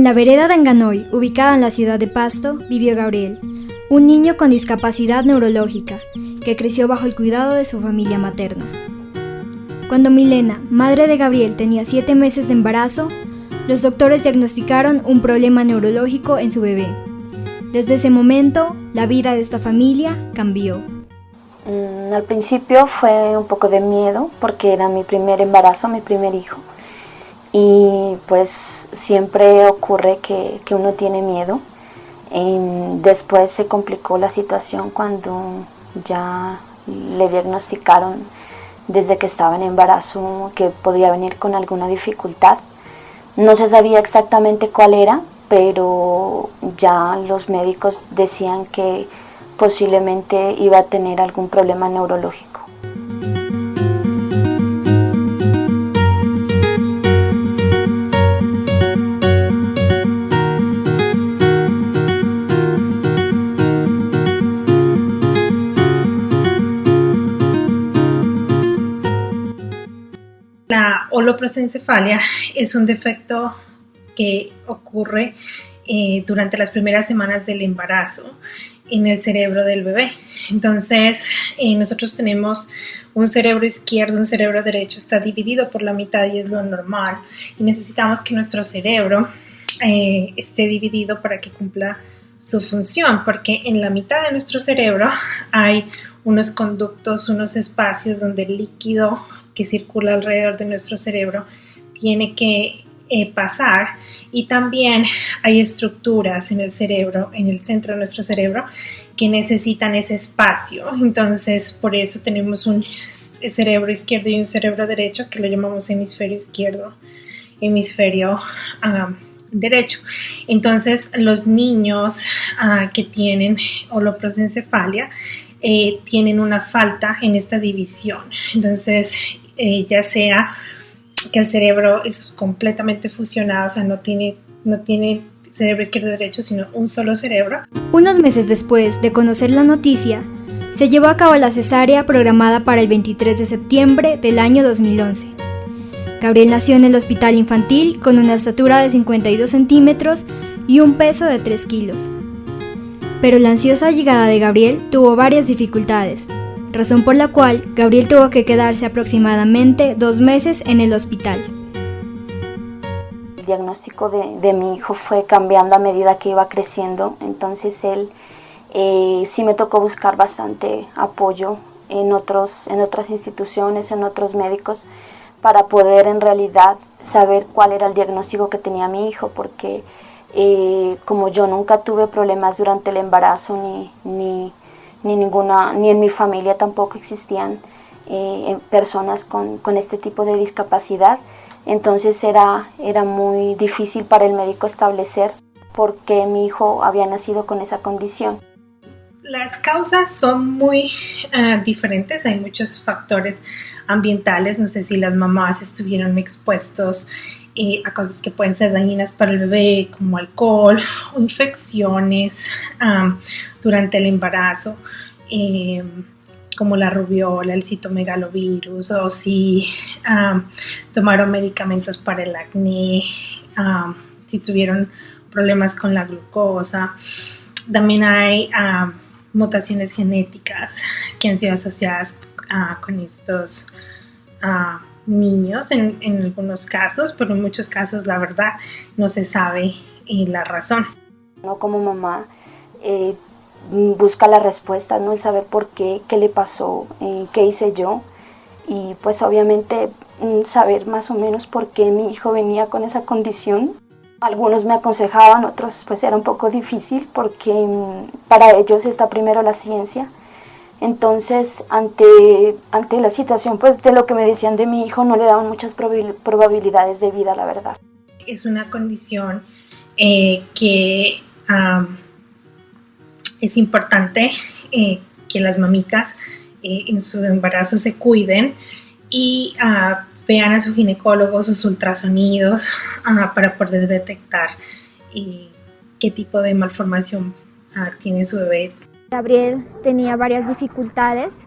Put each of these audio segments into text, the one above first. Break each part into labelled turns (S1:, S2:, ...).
S1: la vereda de Anganoy, ubicada en la ciudad de Pasto, vivió Gabriel, un niño con discapacidad neurológica, que creció bajo el cuidado de su familia materna. Cuando Milena, madre de Gabriel, tenía 7 meses de embarazo, los doctores diagnosticaron un problema neurológico en su bebé. Desde ese momento, la vida de esta familia cambió.
S2: Al principio fue un poco de miedo porque era mi primer embarazo, mi primer hijo. Y pues siempre ocurre que uno tiene miedo. Después se complicó la situación cuando ya le diagnosticaron desde que estaba en embarazo que podía venir con alguna dificultad. No se sabía exactamente cuál era, pero ya los médicos decían que posiblemente iba a tener algún problema neurológico.
S3: La holoprosencefalia es un defecto que ocurre durante las primeras semanas del embarazo en el cerebro del bebé. Entonces, nosotros tenemos un cerebro izquierdo, un cerebro derecho, está dividido por la mitad y es lo normal. Y necesitamos que nuestro cerebro esté dividido para que cumpla su función, porque en la mitad de nuestro cerebro hay unos conductos, unos espacios donde el líquido que circula alrededor de nuestro cerebro tiene que pasar, y también hay estructuras en el cerebro, en el centro de nuestro cerebro, que necesitan ese espacio. Entonces, por eso tenemos un cerebro izquierdo y un cerebro derecho, que lo llamamos hemisferio izquierdo, hemisferio derecho. Entonces, los niños que tienen holoprosencefalia tienen una falta en esta división. Entonces, ya sea que el cerebro es completamente fusionado, o sea, no tiene cerebro izquierdo y derecho, sino un solo cerebro.
S1: Unos meses después de conocer la noticia, se llevó a cabo la cesárea programada para el 23 de septiembre del año 2011. Gabriel nació en el hospital infantil con una estatura de 52 centímetros y un peso de 3 kilos. Pero la ansiosa llegada de Gabriel tuvo varias dificultades, razón por la cual Gabriel tuvo que quedarse aproximadamente 2 meses en el hospital.
S2: El diagnóstico de mi hijo fue cambiando a medida que iba creciendo, entonces él sí me tocó buscar bastante apoyo en otras instituciones, en otros médicos, para poder en realidad saber cuál era el diagnóstico que tenía mi hijo, porque como yo nunca tuve problemas durante el embarazo ni en mi familia tampoco existían personas con este tipo de discapacidad, entonces era muy difícil para el médico establecer por qué mi hijo había nacido con esa condición.
S3: Las causas son muy diferentes, hay muchos factores ambientales, no sé si las mamás estuvieron expuestos a cosas que pueden ser dañinas para el bebé, como alcohol o infecciones durante el embarazo, como la rubiola, el citomegalovirus, o si tomaron medicamentos para el acné, si tuvieron problemas con la glucosa. También hay mutaciones genéticas que han sido asociadas con estos niños en algunos casos, pero en muchos casos la verdad no se sabe la razón.
S2: No, como mamá busca la respuesta, ¿no? El saber por qué le pasó, qué hice yo, y pues obviamente saber más o menos por qué mi hijo venía con esa condición. Algunos me aconsejaban, otros pues era un poco difícil porque para ellos está primero la ciencia. Entonces, ante la situación pues de lo que me decían de mi hijo, no le daban muchas probabilidades de vida, la verdad.
S3: Es una condición que es importante que las mamitas en su embarazo se cuiden y vean a su ginecólogo, sus ultrasonidos, para poder detectar qué tipo de malformación tiene su bebé.
S4: Gabriel tenía varias dificultades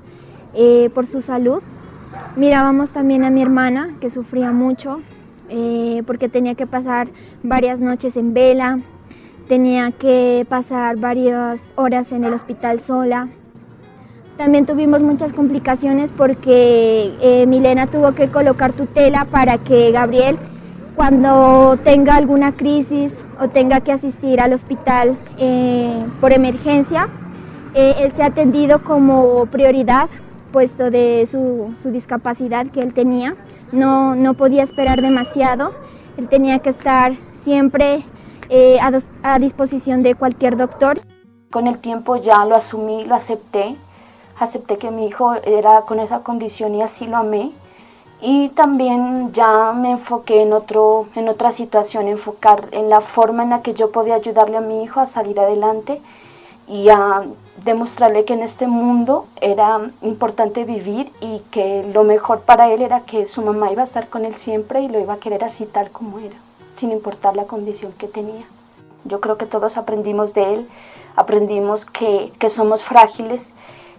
S4: por su salud. Mirábamos también a mi hermana, que sufría mucho. porque tenía que pasar varias noches en vela, tenía que pasar varias horas en el hospital sola. También tuvimos muchas complicaciones porque Milena tuvo que colocar tutela para que Gabriel, cuando tenga alguna crisis o tenga que asistir al hospital por emergencia, él sea atendido como prioridad, puesto de su discapacidad que él tenía. No podía esperar demasiado, él tenía que estar siempre a disposición de cualquier doctor.
S2: Con el tiempo ya lo asumí, lo acepté que mi hijo era con esa condición y así lo amé. Y también ya me enfoqué en otra situación, enfocar en la forma en la que yo podía ayudarle a mi hijo a salir adelante y a demostrarle que en este mundo era importante vivir y que lo mejor para él era que su mamá iba a estar con él siempre y lo iba a querer así tal como era, sin importar la condición que tenía. Yo creo que todos aprendimos de él, aprendimos que somos frágiles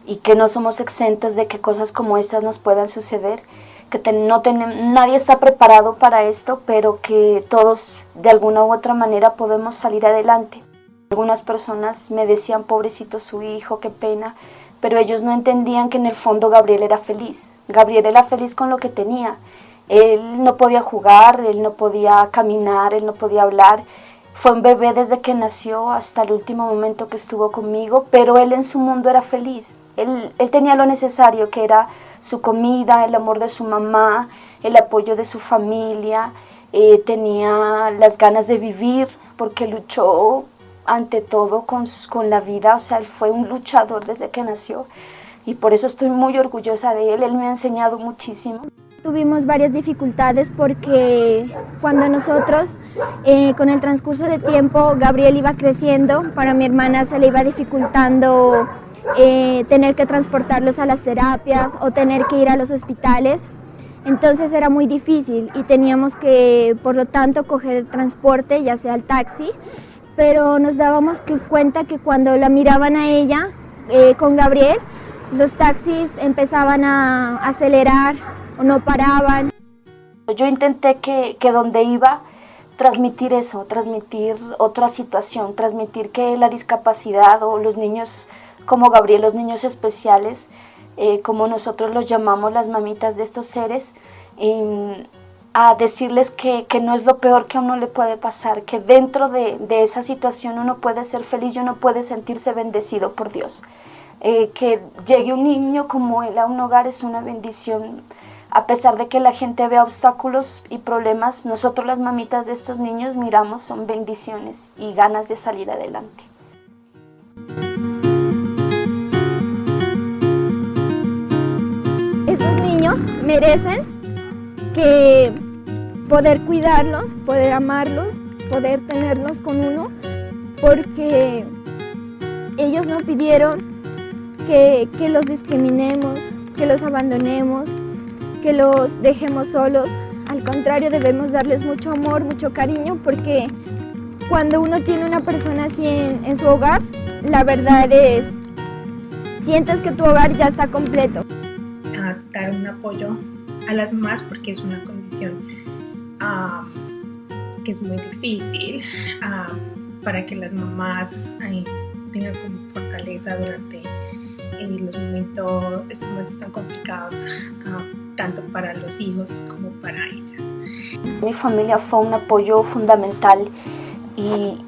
S2: y que no somos exentos de que cosas como estas nos puedan suceder, que nadie está preparado para esto, pero que todos de alguna u otra manera podemos salir adelante. Algunas personas me decían, pobrecito su hijo, qué pena, pero ellos no entendían que en el fondo Gabriel era feliz. Gabriel era feliz con lo que tenía. Él no podía jugar, él no podía caminar, él no podía hablar. Fue un bebé desde que nació hasta el último momento que estuvo conmigo, pero él en su mundo era feliz. Él tenía lo necesario, que era su comida, el amor de su mamá, el apoyo de su familia, tenía las ganas de vivir porque luchó ante todo con la vida, o sea, él fue un luchador desde que nació y por eso estoy muy orgullosa de él me ha enseñado muchísimo.
S4: Tuvimos varias dificultades porque cuando nosotros, con el transcurso de tiempo, Gabriel iba creciendo, para mi hermana se le iba dificultando tener que transportarlos a las terapias o tener que ir a los hospitales. Entonces era muy difícil y teníamos que, por lo tanto, coger transporte, ya sea el taxi, pero nos dábamos cuenta que cuando la miraban a ella con Gabriel, los taxis empezaban a acelerar o no paraban.
S2: Yo intenté que donde iba transmitir eso, transmitir otra situación, transmitir que la discapacidad o los niños como Gabriel, los niños especiales, como nosotros los llamamos las mamitas de estos seres, a decirles que no es lo peor que a uno le puede pasar, que dentro de esa situación uno puede ser feliz y uno puede sentirse bendecido por Dios. Que llegue un niño como él a un hogar es una bendición. A pesar de que la gente vea obstáculos y problemas, nosotros las mamitas de estos niños miramos son bendiciones y ganas de salir adelante.
S4: Estos niños merecen que poder cuidarlos, poder amarlos, poder tenerlos con uno, porque ellos no pidieron que los discriminemos, que los abandonemos, que los dejemos solos. Al contrario, debemos darles mucho amor, mucho cariño, porque cuando uno tiene una persona así en su hogar, la verdad es, sientes que tu hogar ya está completo.
S3: A dar un apoyo a las mamás porque es una condición que es muy difícil para que las mamás tengan como fortaleza durante estos momentos tan complicados, tanto para los hijos como para ellas.
S2: Mi familia fue un apoyo fundamental y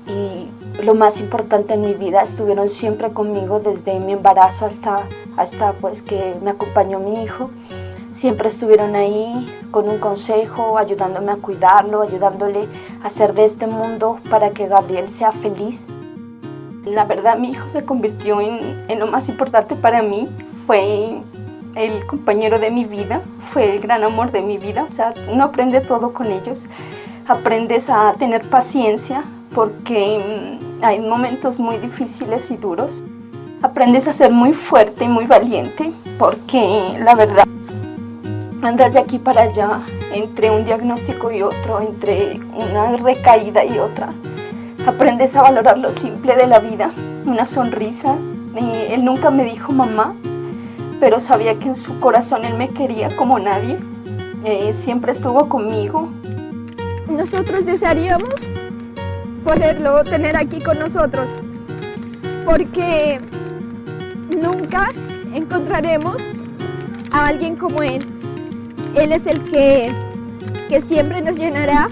S2: lo más importante en mi vida. Estuvieron siempre conmigo desde mi embarazo hasta pues que me acompañó mi hijo. Siempre estuvieron ahí con un consejo, ayudándome a cuidarlo, ayudándole a hacer de este mundo para que Gabriel sea feliz. La verdad, mi hijo se convirtió en lo más importante para mí. Fue el compañero de mi vida, fue el gran amor de mi vida. O sea, uno aprende todo con ellos. Aprendes a tener paciencia porque hay momentos muy difíciles y duros. Aprendes a ser muy fuerte y muy valiente porque la verdad andas de aquí para allá entre un diagnóstico y otro, entre una recaída y otra. Aprendes a valorar lo simple de la vida, una sonrisa. Él nunca me dijo mamá, pero sabía que en su corazón él me quería como nadie. Siempre estuvo conmigo.
S4: nosotros desearíamos poderlo tener aquí con nosotros, porque nunca encontraremos a alguien como él. Él es el que siempre nos llenará.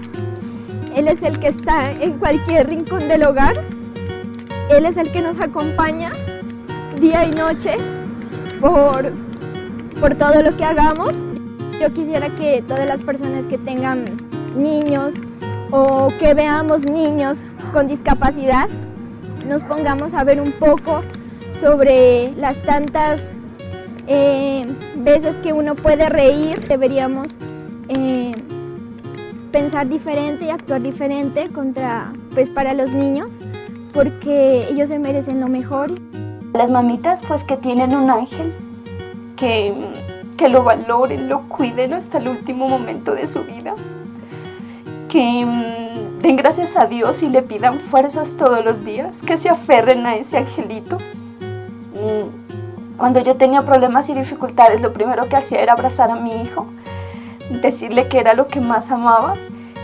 S4: Él es el que está en cualquier rincón del hogar. Él es el que nos acompaña día y noche por todo lo que hagamos. Yo quisiera que todas las personas que tengan niños o que veamos niños con discapacidad nos pongamos a ver un poco sobre las tantas veces que uno puede reír. Deberíamos pensar diferente y actuar diferente para los niños, porque ellos se merecen lo mejor.
S2: Las mamitas pues que tienen un ángel, que lo valoren, lo cuiden hasta el último momento de su vida, que den gracias a Dios y le pidan fuerzas todos los días, que se aferren a ese angelito. Cuando yo tenía problemas y dificultades, lo primero que hacía era abrazar a mi hijo, decirle que era lo que más amaba,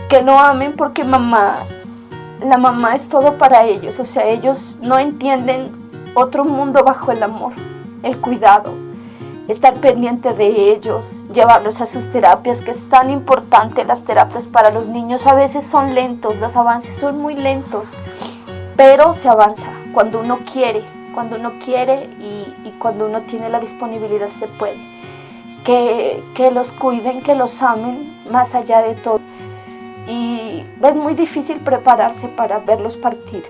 S2: que lo amen porque la mamá es todo para ellos. O sea, ellos no entienden otro mundo bajo el amor, el cuidado, estar pendiente de ellos, llevarlos a sus terapias, que es tan importante. Las terapias para los niños a veces son lentos, los avances son muy lentos, pero se avanza cuando uno quiere y cuando uno tiene la disponibilidad se puede. Que los cuiden, que los amen más allá de todo. Y es muy difícil prepararse para verlos partir.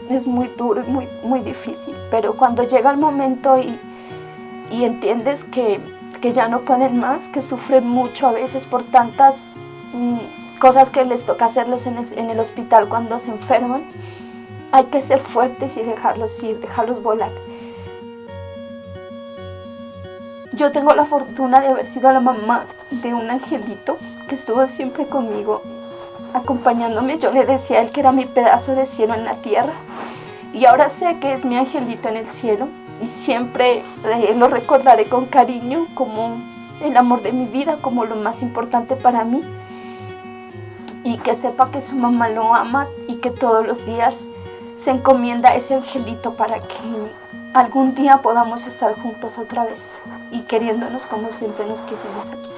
S2: Es muy duro, es muy difícil, pero cuando llega el momento y entiendes que ya no pueden más, que sufren mucho a veces por tantas cosas que les toca hacerlos en el hospital cuando se enferman, hay que ser fuertes y dejarlos ir, dejarlos volar. Yo tengo la fortuna de haber sido la mamá de un angelito que estuvo siempre conmigo, acompañándome. Yo le decía a él que era mi pedazo de cielo en la tierra, y ahora sé que es mi angelito en el cielo, y siempre lo recordaré con cariño como el amor de mi vida, como lo más importante para mí, y que sepa que su mamá lo ama y que todos los días se encomienda a ese angelito para que algún día podamos estar juntos otra vez y queriéndonos como siempre nos quisimos aquí.